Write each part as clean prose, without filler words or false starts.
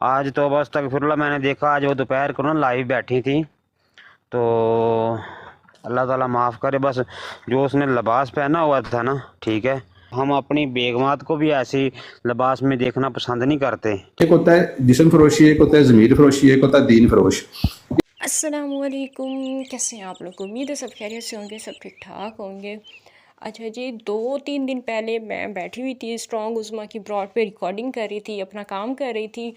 आज तो बस तकफिरुल्लाह मैंने देखा, आज वो दोपहर को ना लाइव बैठी थी, तो अल्लाह ताला माफ़ करे। बस जो उसने लिबास पहना हुआ था ना, ठीक है, हम अपनी बेगमात को भी ऐसी लिबास में देखना पसंद नहीं करते। एक होता है जिस्म फरोशी, एक होता है ज़मीर फरोशी, एक होता है दीन फरोश। अस्सलामुअलैकुम, कैसे हैं आप लोग? उम्मीद है सब खैरियत से होंगे, सब ठीक ठाक होंगे। अच्छा जी, 2-3 दिन पहले मैं बैठी हुई थी स्ट्रॉन्ग उज़्मा की ब्रॉड पे, रिकॉर्डिंग कर रही थी, अपना काम कर रही थी,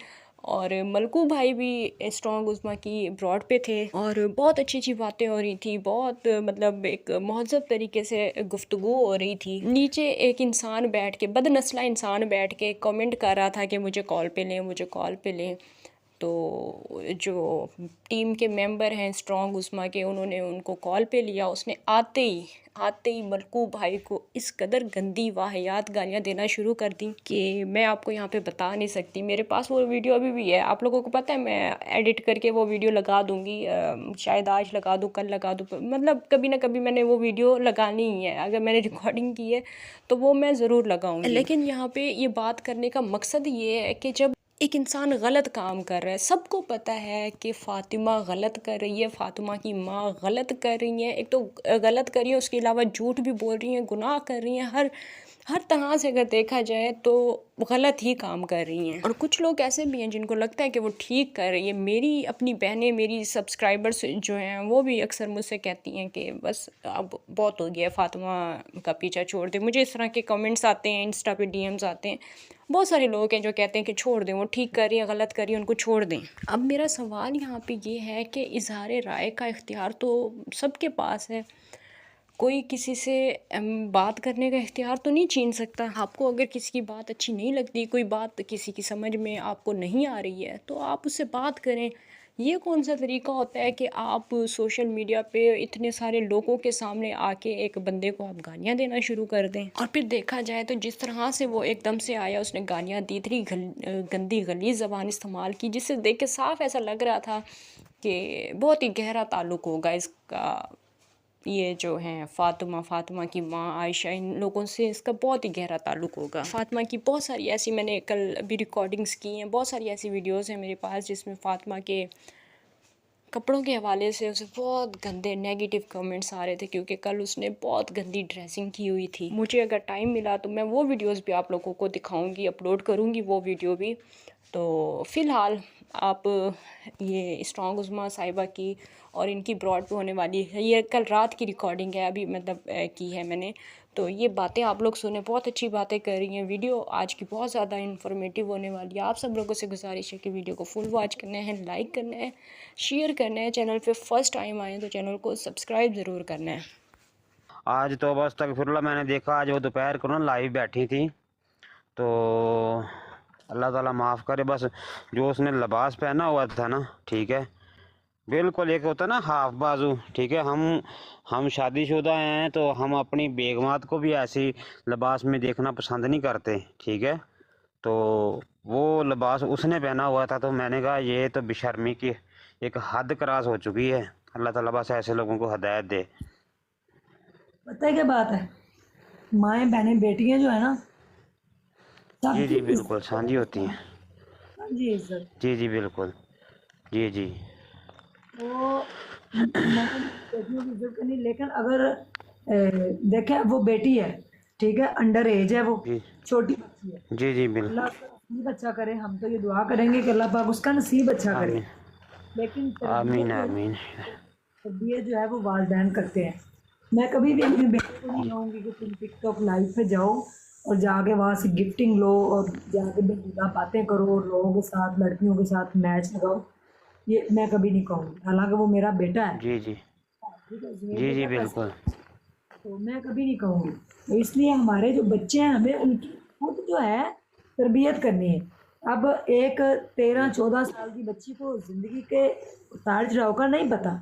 और मलकू भाई भी स्ट्रॉन्ग उज़्मा की ब्रॉड पे थे और बहुत अच्छी अच्छी बातें हो रही थी। बहुत मतलब एक महज़ब तरीके से गुफ्तगू हो रही थी। नीचे एक इंसान बैठ के, बदनस्ला इंसान बैठ के कमेंट कर रहा था कि मुझे कॉल पे लें, मुझे कॉल पे लें। तो जो टीम के मेंबर हैं स्ट्रॉन्ग उज़्मा के, उन्होंने उनको कॉल पे लिया। उसने आते ही मलकू भाई को इस कदर गंदी वाहियात गालियाँ देना शुरू कर दी कि मैं आपको यहाँ पे बता नहीं सकती। मेरे पास वो वीडियो अभी भी है, आप लोगों को पता है, मैं एडिट करके वो वीडियो लगा दूँगी। शायद आज लगा दूँ, कल लगा दूँ, मतलब कभी ना कभी मैंने वो वीडियो लगानी ही है। अगर मैंने रिकॉर्डिंग की है तो वो मैं ज़रूर लगाऊँगी। लेकिन यहाँ पे ये बात करने का मकसद ये है कि जब एक इंसान गलत काम कर रहा है, सबको पता है कि फ़ातिमा गलत कर रही है, फ़ातिमा की माँ गलत कर रही हैं। एक तो गलत कर रही है, उसके अलावा झूठ भी बोल रही हैं, गुनाह कर रही हैं, हर तरह से अगर देखा जाए तो गलत ही काम कर रही हैं। और कुछ लोग ऐसे भी हैं जिनको लगता है कि वो ठीक कर रही है। मेरी अपनी बहनें, मेरी सब्सक्राइबर्स जो हैं, वो भी अक्सर मुझसे कहती हैं कि बस अब बहुत हो गया, फ़ातिमा का पीछा छोड़ दे। मुझे इस तरह के कमेंट्स आते हैं, इंस्टा पे डीएम्स आते हैं। बहुत सारे लोग हैं जो कहते हैं कि छोड़ दें, वो ठीक कर रही है, गलत कर रही है, उनको छोड़ दें। अब मेरा सवाल यहाँ पे ये है कि इज़हार राय का इख्तियार तो सबके पास है, कोई किसी से बात करने का इख्तियार तो नहीं छीन सकता। आपको अगर किसी की बात अच्छी नहीं लगती, कोई बात किसी की समझ में आपको नहीं आ रही है, तो आप उससे बात करें। ये कौन सा तरीका होता है कि आप सोशल मीडिया पे इतने सारे लोगों के सामने आके एक बंदे को आप गालियाँ देना शुरू कर दें? और फिर देखा जाए तो जिस तरह से वो एकदम से आया, उसने गालियाँ दी, इतनी गंदी गलीज़ ज़बान इस्तेमाल की, जिससे देख के साफ ऐसा लग रहा था कि बहुत ही गहरा ताल्लुक़ होगा इसका, ये जो हैं फ़ातिमा की माँ आयशा, इन लोगों से इसका बहुत ही गहरा ताल्लुक़ होगा। फ़ातिमा की बहुत सारी ऐसी, मैंने कल अभी रिकॉर्डिंग्स की हैं, बहुत सारी ऐसी वीडियोज़ हैं मेरे पास जिसमें फ़ातिमा के कपड़ों के हवाले से उसे बहुत गंदे नेगेटिव कमेंट्स आ रहे थे, क्योंकि कल उसने बहुत गंदी ड्रेसिंग की हुई थी। मुझे अगर टाइम मिला तो मैं वो वीडियोज़ भी आप लोगों को दिखाऊंगी, अपलोड करूंगी वो वीडियो भी। तो फ़िलहाल आप ये स्ट्रॉन्ग उज़्मा साहिबा की और इनकी ब्रॉड पे होने वाली है, ये कल रात की रिकॉर्डिंग है, अभी मतलब की है मैंने। तो ये बातें आप लोग सुने, बहुत अच्छी बातें कर रही हैं। वीडियो आज की बहुत ज़्यादा इन्फॉर्मेटिव होने वाली है। आप सब लोगों से गुजारिश है कि वीडियो को फुल वॉच करना है, लाइक करना है, शेयर करना है। चैनल पे फर्स्ट टाइम आए तो चैनल को सब्सक्राइब ज़रूर करना है। आज तो बस तकफिरुल्लाह मैंने देखा, आज वो दोपहर को ना लाइव बैठी थी, तो अल्लाह ताला माफ़ करे। बस जो उसने लिबास पहना हुआ था ना, ठीक है, बिल्कुल एक होता ना हाफ बाजू, ठीक है, हम शादीशुदा हैं तो हम अपनी बेगमात को भी ऐसी लिबास में देखना पसंद नहीं करते, ठीक है। तो वो लिबास उसने पहना हुआ था, तो मैंने कहा ये तो बेशर्मी की एक हद क्रॉस हो चुकी है। अल्लाह ताला बस ऐसे लोगों को हिदायत दे। पता है क्या बात है, माएँ बहनें बेटियां जो है ना, जी सबकी जी बिल्कुल इज्जत साझी होती हैं। जी इज्जत। जी जी बिल्कुल। जी जी वो माँ बेटियों की इज्जत करनी, लेकिन अगर देखें वो बेटी है, ठीक है, अंडर एज है, वो जी छोटी बच्ची है। जी जी अल्लाह बिल्कुल। उसका नसीब अच्छा करे, हम तो ये दुआ करेंगे कि अल्लाह पाक उसका नसीब अच्छा करे। आमीन लेकिन आमीन तरबियत जो है आमीन। तरबियत जो है वो वालिदैन करते हैं। मैं कभी भी अपने बेटे को नहीं कहूँगी कि तुम टिकटॉक लाइव पे जाओ और जाके वहाँ से गिफ्टिंग लो और जाके बेहुदा बातें करो और लोगों के साथ, लड़कियों के साथ मैच लगाओ। ये मैं कभी नहीं कहूँगी, हालांकि वो मेरा बेटा है, जी जी ठीक है, मेरे जी जी बेटा का, बिल्कुल। तो मैं कभी नहीं कहूँगी। तो इसलिए हमारे जो बच्चे हैं, हमें उनकी खुद जो है तरबियत करनी है। अब एक 13-14 साल की बच्ची को ज़िंदगी के उतार चढ़ाव का नहीं पता,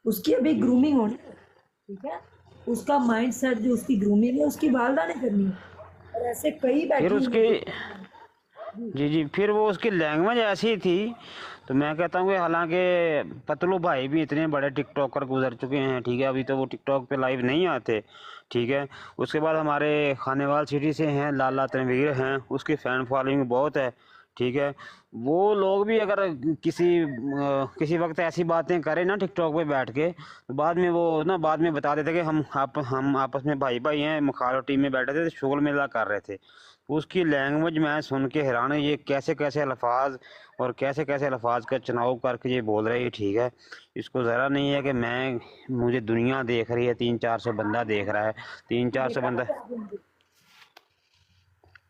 उसकी अभी जी जी ग्रूमिंग होनी है, ठीक है, उसका माइंड सेट जो उसकी ग्रूमिंग है उसकी वालदा ने करनी है। और ऐसे कई फिर बैठी हुई उसकी हैं जी। जी जी फिर वो उसकी लैंग्वेज ऐसी थी, तो मैं कहता हूँ कि हालांकि पतलू भाई भी इतने बड़े टिकटॉकर गुजर चुके हैं, ठीक है, अभी तो वो टिकटॉक पे लाइव नहीं आते, ठीक है। उसके बाद हमारे खानेवाल सिटी से हैं लाला तनवीर हैं, उसकी फ़ैन फॉलोइंग बहुत है, ٹھیک ہے. وہ لوگ بھی اگر کسی وقت ایسی باتیں کریں نا ٹک ٹاک پہ بیٹھ کے، تو بعد میں وہ نا بعد میں بتا دیتے کہ ہم آپس میں بھائی ہیں، مخالف ٹیم میں بیٹھے تھے، شغل میلہ کر رہے تھے. اس کی لینگویج میں سن کے حیران ہے، یہ کیسے الفاظ اور کیسے الفاظ کا چناؤ کر کے یہ بول رہے ہیں. ٹھیک ہے، اس کو ذرا نہیں ہے کہ مجھے دنیا دیکھ رہی ہے، 300-400 بندہ دیکھ رہا ہے، 300-400 بندہ.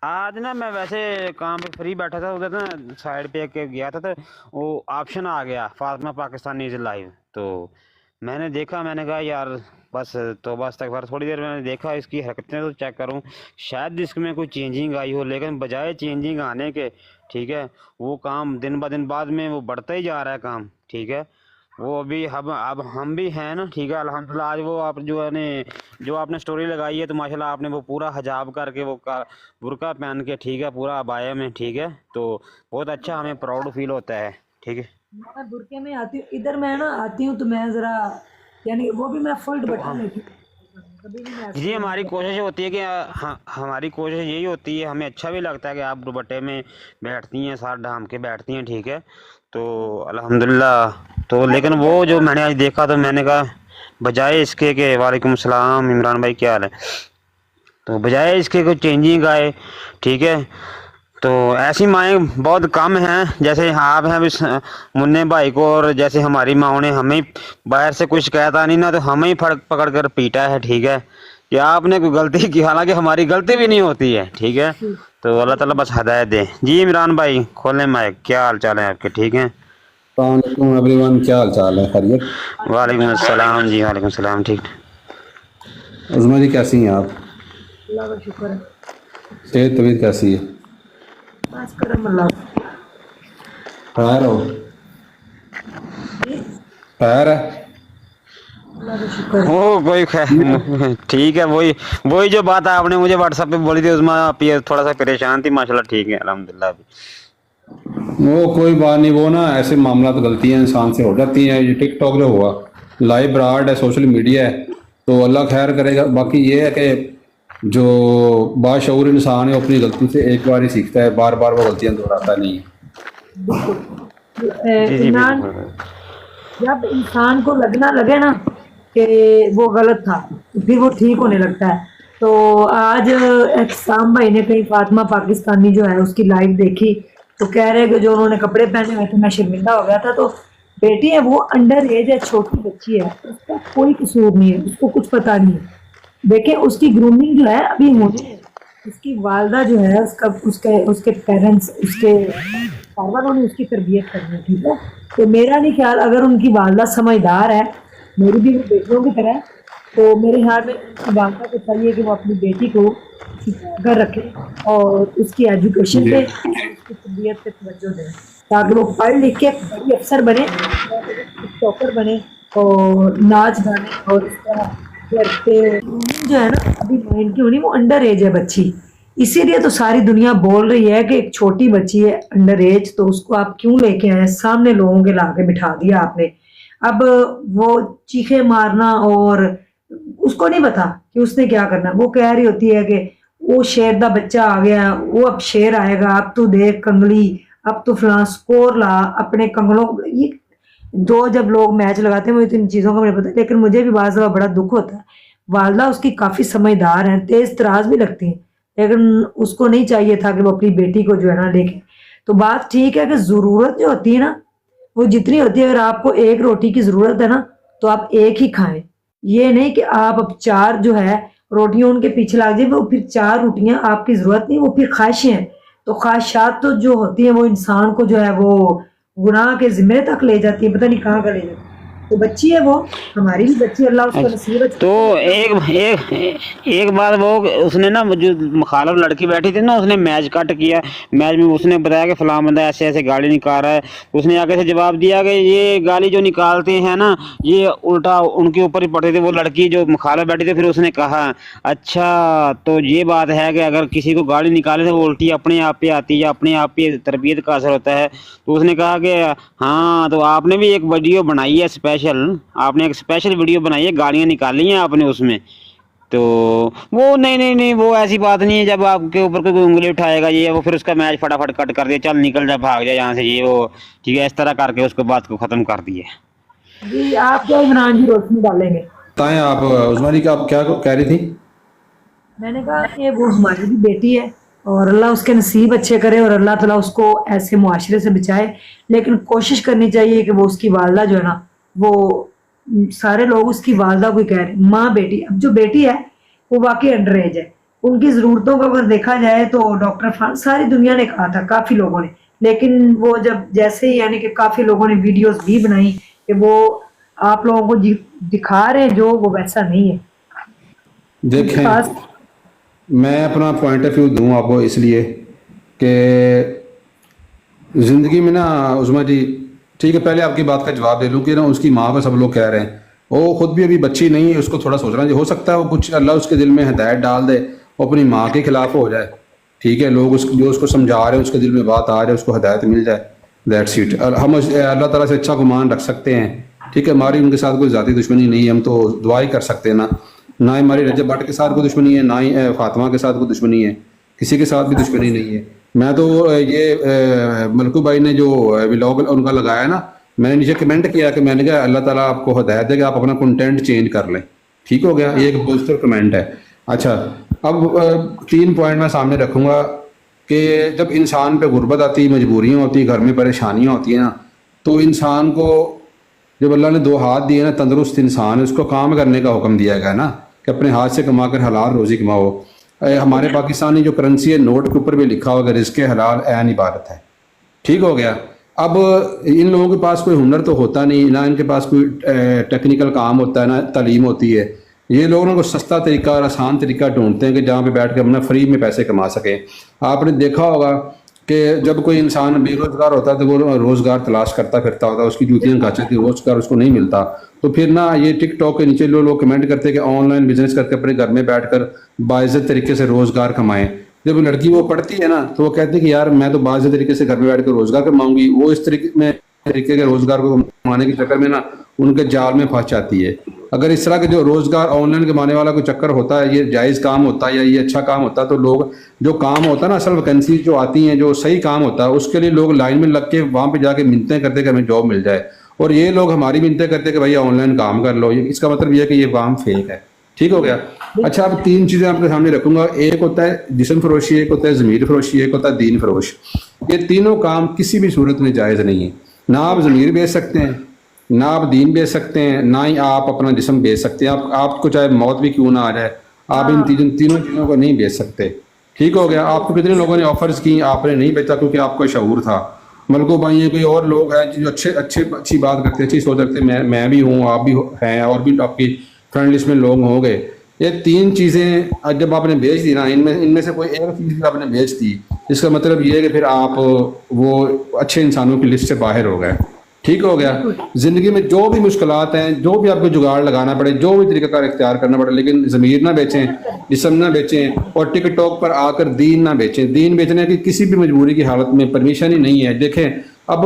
آج نا میں ویسے کام پہ فری بیٹھا تھا، ادھر نا سائڈ پہ گیا تھا، تو وہ آپشن آ گیا فاطمہ پاکستانی از لائیو. تو میں نے دیکھا، میں نے کہا یار بس توبہ استغفار. تھوڑی دیر میں نے دیکھا اس کی حرکتیں تو چیک کروں، شاید اس میں کوئی چینجنگ آئی ہو، لیکن بجائے چینجنگ آنے کے، ٹھیک ہے، وہ کام دن بدن بعد میں وہ بڑھتا ہی جا رہا ہے کام. ٹھیک ہے، وہ ابھی اب ہم بھی ہیں نا. ٹھیک ہے، الحمدللہ. آج وہ آپ جو آپ نے سٹوری لگائی ہے، تو ماشاءاللہ آپ نے وہ پورا حجاب کر کے، وہ برقع پہن کے، ٹھیک ہے، پورا عبایا میں، ٹھیک ہے، تو بہت اچھا ہمیں پراؤڈ فیل ہوتا ہے. ٹھیک ہے، میں برقعے میں آتی ہوں، ادھر میں نا آتی ہوں تو میں ذرا یعنی وہ بھی میں فل دوپٹہ لیتی ہوں، کبھی نہیں میں ایسے جی ہماری کوشش ہوتی ہے کہ ہماری کوشش یہی ہوتی ہے، ہمیں اچھا بھی لگتا ہے کہ آپ دوپٹے میں بیٹھتی ہیں، ساتھ ڈھام کے بیٹھتی ہیں. ٹھیک ہے، تو الحمدللہ. تو لیکن وہ جو میں نے آج دیکھا، تو میں نے کہا بجائے اس کے کہ وعلیکم السلام عمران بھائی کیا حال ہے، تو بجائے اس کے کوئی چینجنگ آئے. ٹھیک ہے، تو ایسی مائیں بہت کم ہیں، جیسے آپ ہیں منع بھائی کو، اور جیسے ہماری ماؤں نے ہمیں باہر سے کوئی شکایت آنی نا، تو ہمیں ہی پکڑ کر پیٹا ہے. ٹھیک ہے، کہ آپ نے کوئی غلطی کی، حالانکہ ہماری غلطی بھی نہیں ہوتی ہے. ٹھیک ہے، تو اللہ تعالیٰ بس ہدایت دے. جی عمران بھائی کھولیں مائک، کیا حال چال ہے آپ کے؟ ٹھیک ہیں، السلام علیکم ایوری ون، کیا حال چال ہے؟ خیریت؟ وعلیکم السلام. جی وعلیکم السلام. ٹھیک. عظمہ جی کیسی ہیں آپ؟ اللہ کا شکر ہے، صحت طبیعت کیسی ہے؟ بس کرم اللہ کا. خیر ہو؟ جی خیر ہے؟ اللہ کا شکر ہے. وہ کوئی خیر. ٹھیک ہے، وہی جو بات آپ نے مجھے واٹس ایپ پہ بولی تھی، اس میں آپ یہ تھوڑا سا پریشان تھی. ماشاءاللہ ٹھیک ہے الحمدللہ. وہ کوئی بات نہیں، وہ نا ایسے معاملات غلطیاں انسان سے ہو جاتی ہیں. یہ ٹک ٹاک جو ہوا لائیو براڈ ہے، سوشل میڈیا ہے، تو اللہ خیر کرے گا. باقی یہ ہے کہ جو باشعور انسان ہے، وہ اپنی غلطی سے ایک بار ہی سیکھتا ہے، بار بار وہ غلطیاں دہراتا نہیں ہے. جی جی عمران، بالکل. جب انسان کو لگنا لگے نا کہ وہ غلط تھا، تو پھر وہ ٹھیک ہونے لگتا ہے. تو آج احتسام بھائی نے کہیں فاطمہ پاکستانی جو ہے اس کی لائیو دیکھی، تو کہہ رہے کہ جو انہوں نے کپڑے پہنے ہوئے تھے میں شرمندہ ہو گیا تھا. تو بیٹی ہے، وہ انڈر ایج ہے، چھوٹی بچی ہے، اس کا کوئی قصور نہیں ہے، اس کو کچھ پتا نہیں ہے. دیکھیں اس کی گرومنگ جو ہے ابھی ہونی ہے. اس کی والدہ جو ہے، اس کے پیرنٹس، اس کے والدہ نے اس کی تربیت کرنی ہے. ٹھیک ہے، تو میرا نہیں خیال، اگر ان کی والدہ سمجھدار ہے، میری بھی وہ بیٹیوں کی طرح ہے، تو میرے خیال میں ان کی والدہ کو چاہیے کہ وہ اپنی بیٹی کو گھر رکھے اور اس کی ایجوکیشن پہ اور اس کی تربیت پہ توجہ دیں، تاکہ وہ پڑھ لکھ کے بڑی افسر بنے اور ٹک ٹاکر بنے اور ناچ گانے اور اس طرح کرتے. جو ہے نا ابھی مائنڈ کی ہونی، وہ انڈر ایج ہے بچی، اسی لیے تو ساری دنیا بول رہی ہے کہ ایک چھوٹی بچی ہے انڈر ایج، تو اس کو آپ کیوں لے کے آئے سامنے لوگوں کے لا کے بٹھا دیا آپ نے. اب وہ چیخے مارنا، اور اس کو نہیں پتا کہ اس نے کیا کرنا. وہ کہہ رہی ہوتی ہے کہ وہ شیر دا بچہ آ گیا، وہ اب شیر آئے گا، اب تو دیکھ کنگلی، اب تو فلاں سکور لا اپنے کنگلوں. یہ دو جب لوگ میچ لگاتے ہیں، مجھے ان چیزوں کا مجھے پتا ہے، لیکن مجھے بھی بعض دفعہ بڑا دکھ ہوتا ہے. والدہ اس کی کافی سمجھدار ہیں، تیز تراز بھی لگتی ہیں، لیکن اس کو نہیں چاہیے تھا کہ وہ اپنی بیٹی کو جو ہے نا دیکھے. تو بات ٹھیک ہے کہ ضرورت جو ہوتی ہے نا، وہ جتنی ہوتی ہے، اگر آپ کو ایک روٹی کی ضرورت ہے نا، تو آپ ایک ہی کھائیں. یہ نہیں کہ آپ اب 4 جو ہے روٹیاں ان کے پیچھے لگ جائیں، وہ پھر 4 روٹیاں آپ کی ضرورت نہیں، وہ پھر خواہشیں ہیں. تو خواہشات تو جو ہوتی ہیں وہ انسان کو جو ہے وہ گناہ کے ذمے تک لے جاتی ہے، پتہ نہیں کہاں کا لے جاتی ہے. تو بچی ہے، وہ ہماری بھی بچی، اللہ اس کو نصیب ہے. تو ایک بات، وہ اس نے نا جو مخالف لڑکی بیٹھی تھی نا، اس نے میچ کٹ کیا. میچ میں اس نے بتایا کہ فلاں بندہ ایسے ایسے گالی نکال رہا ہے. اس نے آگے سے جواب دیا کہ یہ گالی جو نکالتے ہیں نا، یہ الٹا ان کے اوپر ہی پڑتے تھے. وہ لڑکی جو مخالف بیٹھی تھی، پھر اس نے کہا اچھا تو یہ بات ہے کہ اگر کسی کو گالی نکالے تو وہ الٹی اپنے آپ پہ آتی ہے یا اپنے آپ پہ تربیت کا اثر ہوتا ہے. تو اس نے کہا کہ ہاں، تو آپ نے بھی ایک ویڈیو بنائی ہے اسپیشل، آپ نے ایک اسپیشل ویڈیو بنائی ہے، گالیاں نکالی ہیں آپ نے اس میں. तो वो नहीं, वो ऐसी बात नहीं है। जब आपके ऊपर कोई उंगली उठाएगा ये वो, फिर उसका मैच फटाफट कट कर दिया, चल निकल जा, भाग जा यहाँ से, ये वो, ठीक है, इस तरह करके उसको बात को ख़त्म कर दिया। जी आप क्या इमरान जी रोशनी डालेंगे? बताएं आप उस्मान जी, आप क्या कह रही थी? मैंने कहा कि वो हमारी भी बेटी है और अल्लाह उसके नसीब अच्छे करे और अल्लाह ताला उसको ऐसे मुआशरे से बचाए, लेकिन कोशिश करनी चाहिए कि वो उसकी वालदा जो है ना, वो सारे लोग उसकी वालदा को ही कह रहे हैं माँ बेटी। अब जो बेटी है वो वाकई अंडर एज है, उनकी ज़रूरतों को अगर देखा जाए तो डॉक्टर सारी दुनिया ने कहा था, काफ़ी लोगों ने, लेकिन वो जब जैसे ही यानी कि काफ़ी लोगों ने वीडियोस भी बनाई कि वो आप लोगों को दिखा रहे हैं जो वो वैसा नहीं है। देखें, पास मैं अपना पॉइंट ऑफ व्यू दूं आपको, इसलिए कि ज़िंदगी में ना उस्मान जी, ठीक है, पहले आपकी बात का जवाब दे लूँ कि ना उसकी माँ को सब लोग कह रहे हैं, वो खुद भी अभी बच्ची नहीं है, उसको थोड़ा सोचना चाहिए। हो सकता है वो कुछ अल्लाह उसके दिल में हिदायत डाल दे, वो अपनी माँ के खिलाफ हो जाए, ठीक है, लोग जो उसको समझा रहे हैं, उसके दिल में बात आ जाए, उसको हिदायत मिल जाए, दैट्स इट। और हम अल्लाह ताला से अच्छा गुमान रख सकते हैं, ठीक है, हमारी उनके साथ कोई ज़ाती दुश्मनी नहीं है, हम तो दुआ ही कर सकते हैं ना ही हमारी रजब भट्ट के साथ कोई दुश्मनी है, ना ही फातिमा के साथ कोई दुश्मनी है, किसी के साथ भी दुश्मनी नहीं है। मैं तो ये मलकू भाई ने जो व्लॉग उनका लगाया ना, मैंने नीचे कमेंट किया कि मैंने कहा अल्लाह ताला आपको हिदायत दे कि आप अपना कंटेंट चेंज कर लें, ठीक हो गया, ये एक पॉजिटिव कमेंट है। अच्छा, अब 3 पॉइंट मैं सामने रखूँगा कि जब इंसान पे गुर्बत आती, मजबूरियाँ होती, घर में परेशानियाँ होती हैं ना, तो इंसान को जब अल्लाह ने 2 हाथ दिए ना, तंदुरुस्त इंसान है, उसको काम करने का हुक्म दिया गया ना कि अपने हाथ से कमा कर हलाल रोज़ी कमाओ। हमारे पाकिस्तानी जो करेंसी है, नोट के ऊपर भी लिखा होगा रिज़्क़ हलाल ऐन इबादत है, ठीक हो गया। अब इन लोगों के पास कोई हुनर तो होता नहीं, ना इनके पास कोई टेक्निकल काम होता है, ना तालीम होती है। ये लोग ना को सस्ता तरीका और आसान तरीका ढूंढते हैं कि जहाँ पे बैठ कर अपना फ्री में पैसे कमा सकें। आपने देखा होगा कि जब कोई इंसान बेरोज़गार होता है तो वो रोज़गार तलाश करता फिरता होता है, उसकी जूतियाँ काचती, रोज़गार उसको नहीं मिलता, तो फिर ना ये टिकटॉक के नीचे लोग कमेंट करते हैं कि ऑनलाइन बिजनेस करके अपने घर में बैठकर बाइज़्ज़त तरीके से रोज़गार कमाएं। जब लड़की वो पढ़ती है ना, तो वो कहती है कि यार मैं तो बाइज़्ज़त तरीके से घर में बैठ कर रोज़गार कमाऊंगी। वो इस तरीके के रोज़गार को कमाने के चक्कर में ना उनके जाल में फंस जाती है। अगर इस तरह के जो रोज़गार ऑनलाइन कमाने वाला कोई चक्कर होता है, ये जायज़ काम होता है या ये अच्छा काम होता है, तो लोग जो काम होता है ना, असल वैकेंसी जो आती हैं, जो सही काम होता है, उसके लिए लोग लाइन में लग के वहाँ पे जाके मिन्नतें करते कि हमें जॉब मिल जाए, और ये लोग हमारी मिन्नतें करते कि भाई ऑनलाइन काम कर लो। इसका मतलब ये है कि ये काम फेक है, ठीक हो गया। अच्छा, अब 3 चीज़ें आपके सामने रखूंगा। एक होता है जिस्म फरोशी, एक होता है ज़मीर फरोशी, एक होता है दीन फरोश। ये तीनों काम किसी भी सूरत में जायज़ नहीं है। ना आप ज़मीर बेच सकते हैं, ना आप दीन बेच सकते हैं, ना ही आप अपना जिस्म बेच सकते हैं। आपको चाहे मौत भी क्यों ना आ जाए, आप इन तीनों चीज़ों को नहीं बेच सकते, ठीक हो गया। आपको कितने लोगों ने ऑफर्स की, आपने नहीं बेचा क्योंकि आपका शऊर था। मलको भाई ये कोई और लोग हैं जो अच्छी बात करते हैं, अच्छी सोच रखते हैं, मैं भी हूँ, आप भी हैं, और भी आपकी फ्रेंड लिस्ट में लोग होंगे। ये 3 चीज़ें जब आपने बेच दी ना, इनमें से कोई एक चीज़ आपने बेच दी, इसका मतलब ये है कि फिर आप वो अच्छे इंसानों की लिस्ट से बाहर हो गए, ठीक हो गया। ज़िंदगी में जो भी मुश्किलात हैं, जो भी आपको जुगाड़ लगाना पड़े, जो भी तरीका कार इख्तियार करना पड़े, लेकिन ज़मीर ना बेचें, जिस्म ना बेचें, और टिकटॉक पर आकर दीन ना बेचें। दीन बेचने की किसी भी मजबूरी की हालत में परमिशन ही नहीं है। देखें, अब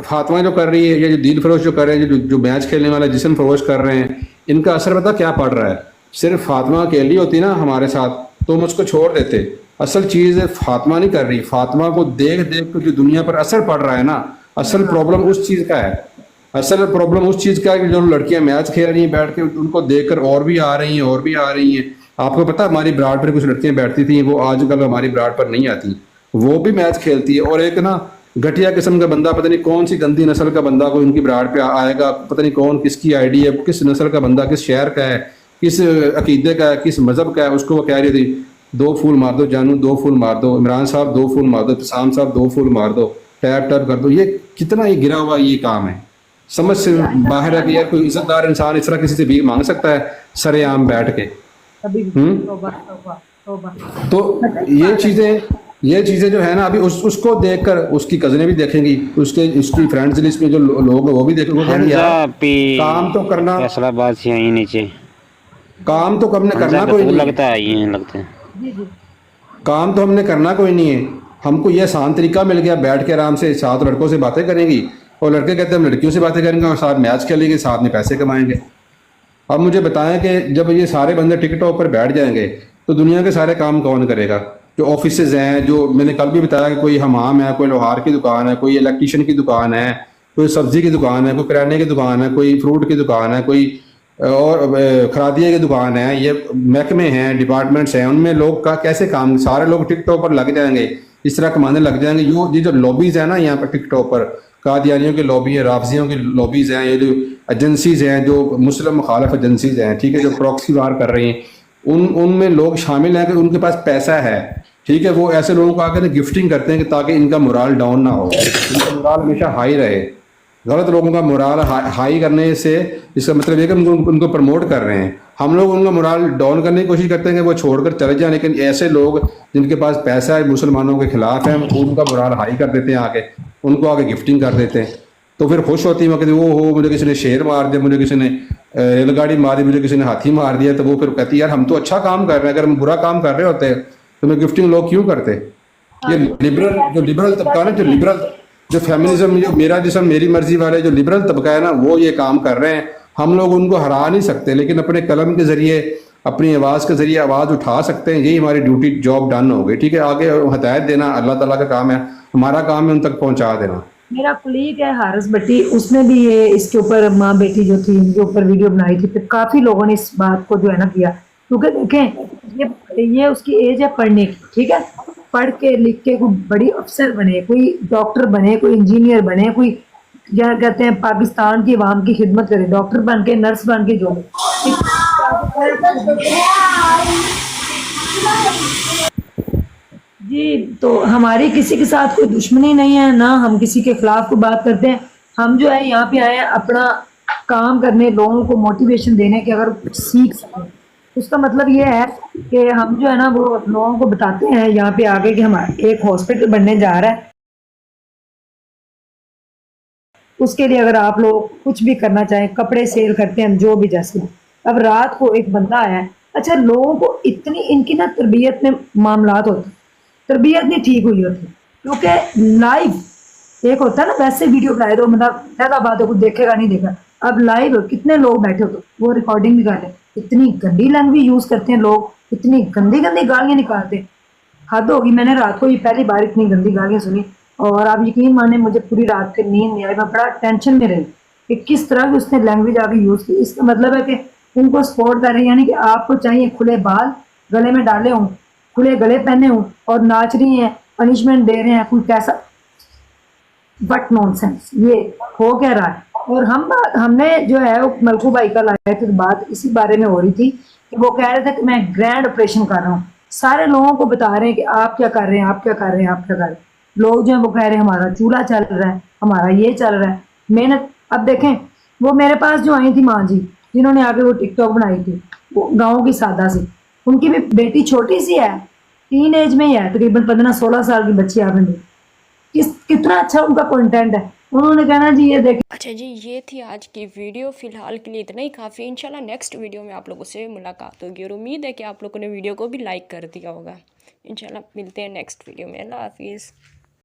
फातिमा जो कर रही है, या जो दीन फरोश जो कर रहे हैं, जो मैच खेलने वाला जिस्म फरोश कर रहे हैं, इनका असर पता क्या पड़ रहा है। सिर्फ फातिमा अकेली होती ना हमारे साथ तो हम उसको छोड़ देते। असल चीज़ फातिमा नहीं कर रही, फातिमा को देख देख कर जो दुनिया पर असर पड़ रहा है ना, असल प्रॉब्लम उस चीज़ का है। असल प्रॉब्लम उस चीज़ का है कि जो लड़कियां मैच खेल रही हैं बैठ के, उनको देखकर और भी आ रही हैं, और भी आ रही हैं। आपको पता है हमारी ब्राड पर कुछ लड़कियां बैठती थी, वो आजकल हमारी ब्राड पर नहीं आती, वो भी मैच खेलती है। और एक ना घटिया किस्म का बंदा, पता नहीं कौन सी गंदी नस्ल का बंदा कोई उनकी ब्राड पे आएगा, पता नहीं कौन किसकी आईडी है, किस नस्ल का बंदा, किस शहर का है, किस अकीदे का है, किस मज़हब का है, उसको वो कह रही थी 2 फूल मार दो जानू, 2 फूल मार दो, इमरान साहब 2 फूल मार दो, इब्तिसाम साहब 2 फूल मार दो, टैप टैप कर दो। ये कितना ही गिरा हुआ ये काम है, समझ से बाहर है कि यार कोई इज्जतदार इंसान इस तरह किसी से भीख मांग सकता है सरेआम बैठ के। तो ये चीज़ें जो है ना, अभी उसको देखकर उसकी कज़नें भी देखेंगी, उसकी फ्रेंड्स लिस्ट में जो लोग वो भी देखेंगे, काम तो करना, फैसलाबाद से यहीं नीचे काम तो हमने करना कोई नहीं लगता है, ये लगता है काम तो हमने करना कोई नहीं है। हमको ये आसान तरीका मिल गया, बैठ के आराम से 7 लड़कों से बातें करेंगी, और लड़के कहते हैं हम लड़कियों से बातें करेंगे, और साथ मैच खेलेंगे, साथ में पैसे कमाएंगे। اب مجھے بتائیں کہ جب یہ سارے بندے ٹک ٹاک پر بیٹھ جائیں گے تو دنیا کے سارے کام کون کرے گا؟ جو آفیسز ہیں، جو میں نے کل بھی بتایا کہ کوئی حمام ہے، کوئی لوہار کی دکان ہے، کوئی الیکٹریشین کی دکان ہے، کوئی سبزی کی دکان ہے، کوئی کرانے کی دکان ہے، کوئی فروٹ کی دکان ہے، کوئی اور کھادیے کی دکان ہے، یہ محکمے ہیں، ڈپارٹمنٹس ہیں، ان میں لوگ کا کیسے کام، سارے لوگ ٹک ٹاک پر لگ جائیں گے، اس طرح کمانے لگ جائیں گے۔ یہ جو لابیز ہیں نا یہاں پر ٹک ٹاک پر، قادیانیوں کی لابی ہے، رافضیوں کی لابیز ہیں، یہ جو ایجنسیز ہیں، جو مسلم مخالف ایجنسیز ہیں، ٹھیک ہے، جو پراکسی وار کر رہی ہیں، ان میں لوگ شامل ہیں کہ ان کے پاس پیسہ ہے، ٹھیک ہے، وہ ایسے لوگوں کو آ کے گفٹنگ کرتے ہیں کہ تاکہ ان کا مورال ڈاؤن نہ ہو، ان کا مورال ہمیشہ ہائی رہے۔ غلط لوگوں کا مورال ہائی کرنے سے اس کا مطلب یہ کہ ان کو پروموٹ کر رہے ہیں۔ ہم لوگ ان کا مورال ڈاؤن کرنے کی کوشش کرتے ہیں کہ وہ چھوڑ کر چلے جائیں، لیکن ایسے لوگ جن کے پاس پیسہ ہے، مسلمانوں کے خلاف ہیں، ان کا مورال ہائی کر دیتے ہیں، آگے ان کو آگے گفٹنگ کر دیتے ہیں، تو پھر خوش ہوتی ہیں وہ، کہتے ہیں وہ مجھے کسی نے شیر مار دیا، مجھے کسی نے ریل گاڑی ماری، مجھے کسی نے ہاتھی مار دیا، تو وہ پھر کہتی ہے یار ہم تو اچھا کام کر رہے ہیں، اگر ہم برا کام کر رہے ہوتے تو میں گفٹنگ لوگ کیوں کرتے؟ یہ لبرل طبقہ نا، جو لبرل، جو فیمنزم، جو میرا جسم میری مرضی والے جو لبرل طبقہ ہے نا، وہ یہ کام کر رہے ہیں۔ ہم لوگ ان کو ہرا نہیں سکتے، لیکن اپنے قلم کے ذریعے، اپنی آواز کے ذریعے آواز اٹھا سکتے ہیں، یہی ہماری ڈیوٹی، جاب ڈن ہو گئی، ٹھیک ہے۔ آگے ہدایت دینا اللہ تعالیٰ کا کام ہے، ہمارا کام ہے ان تک پہنچا دینا۔ میرا کلیگ ہے حارث بٹی، اس نے بھی یہ اس کے اوپر ماں بیٹی جو تھی ان کے اوپر ویڈیو بنائی تھی، پھر کافی لوگوں نے اس بات کو جو ہے نا کیا، کیونکہ دیکھیں یہ اس کی ایج ہے پڑھنے کی، ٹھیک ہے، پڑھ کے لکھ کے کوئی بڑی افسر بنے، کوئی ڈاکٹر بنے، کوئی انجینئر بنے، کوئی کیا کہتے ہیں پاکستان کی عوام کی خدمت کرے، ڈاکٹر بن کے، نرس بن کے، جو جی، تو ہماری کسی کے ساتھ کوئی دشمنی نہیں ہے، نہ ہم کسی کے خلاف کوئی بات کرتے ہیں۔ ہم جو ہے یہاں پہ آئے ہیں اپنا کام کرنے، لوگوں کو موٹیویشن دینے کہ اگر کچھ سیکھ سکیں۔ اس کا مطلب یہ ہے کہ ہم جو ہے نا وہ لوگوں کو بتاتے ہیں یہاں پہ آگے کہ ہمارا ایک ہاسپٹل بننے جا رہا ہے، اس کے لیے اگر آپ لوگ کچھ بھی کرنا چاہیں، کپڑے سیل کرتے ہیں ہم، جو بھی جیسے۔ اب رات کو ایک بندہ آیا ہے، اچھا لوگوں کو اتنی ان کی نا تربیت میں معاملات ہوتے ہیں، تربیت نہیں ٹھیک ہوئی ہوتی، کیونکہ لائیو ایک ہوتا ہے نا، ویسے ویڈیو بنائے تو مطلب زیادہ باتوں کو دیکھے گا نہیں دیکھا، اب لائیو کتنے لوگ بیٹھے ہوتے وہ ریکارڈنگ بھی کر رہے ہیں، اتنی گندی لینگویج یوز کرتے ہیں لوگ، اتنی گندی گندی گالیاں نکالتے ہیں، حد ہوگی۔ میں نے رات کو یہ پہلی بار اتنی گندی گالیاں سنی، اور آپ یقین مانیں مجھے پوری رات پھر نیند نہیں آئی، میں بڑا ٹینشن میں رہی کہ کس طرح کی اس نے لینگویج آگے یوز کی۔ اس کا مطلب ہے کہ ان کو سپورٹ کر رہی ہے، یعنی کہ آپ کو چاہیے کھلے بال گلے میں ڈالے ہوں، کھلے گلے پہنے ہوں، اور ناچ رہی ہیں، پنشمنٹ دے رہے ہیں، کوئی کیسا بٹ نان سینس، یہ ہو کیا رہا ہے۔ اور ہم نے جو ہے وہ ملکو بھائی کا لایا تھے، بات اسی بارے میں ہو رہی تھی کہ وہ کہہ رہے تھے کہ میں گرینڈ آپریشن کر رہا ہوں، سارے لوگوں کو بتا رہے ہیں کہ آپ کیا کر رہے ہیں، آپ کیا کر رہے ہیں، آپ کیا کر رہے ہیں۔ لوگ جو ہیں وہ کہہ رہے ہیں ہمارا چولہا چل رہا ہے، ہمارا یہ چل رہا ہے، محنت۔ اب دیکھیں وہ میرے پاس جو آئی تھی ماں جی، جنہوں نے آگے وہ ٹک ٹاک بنائی تھی، وہ گاؤں کی سادہ سی، ان کی بھی بیٹی چھوٹی سی ہے، ٹین ایج میں ہی ہے، تقریباً 15-16 سال کی بچی آپ نے، کتنا اچھا ان کا کنٹینٹ ہے۔ انہوں نے کہنا جی یہ دیکھیں۔ اچھا جی، یہ تھی آج کی ویڈیو، فی الحال کے لیے اتنا ہی کافی، انشاءاللہ نیکسٹ ویڈیو میں آپ لوگوں سے ملاقات ہوگی، اور امید ہے کہ آپ لوگوں نے ویڈیو کو بھی لائک کر دیا ہوگا۔ انشاءاللہ ملتے ہیں نیکسٹ ویڈیو میں، اللہ حافظ۔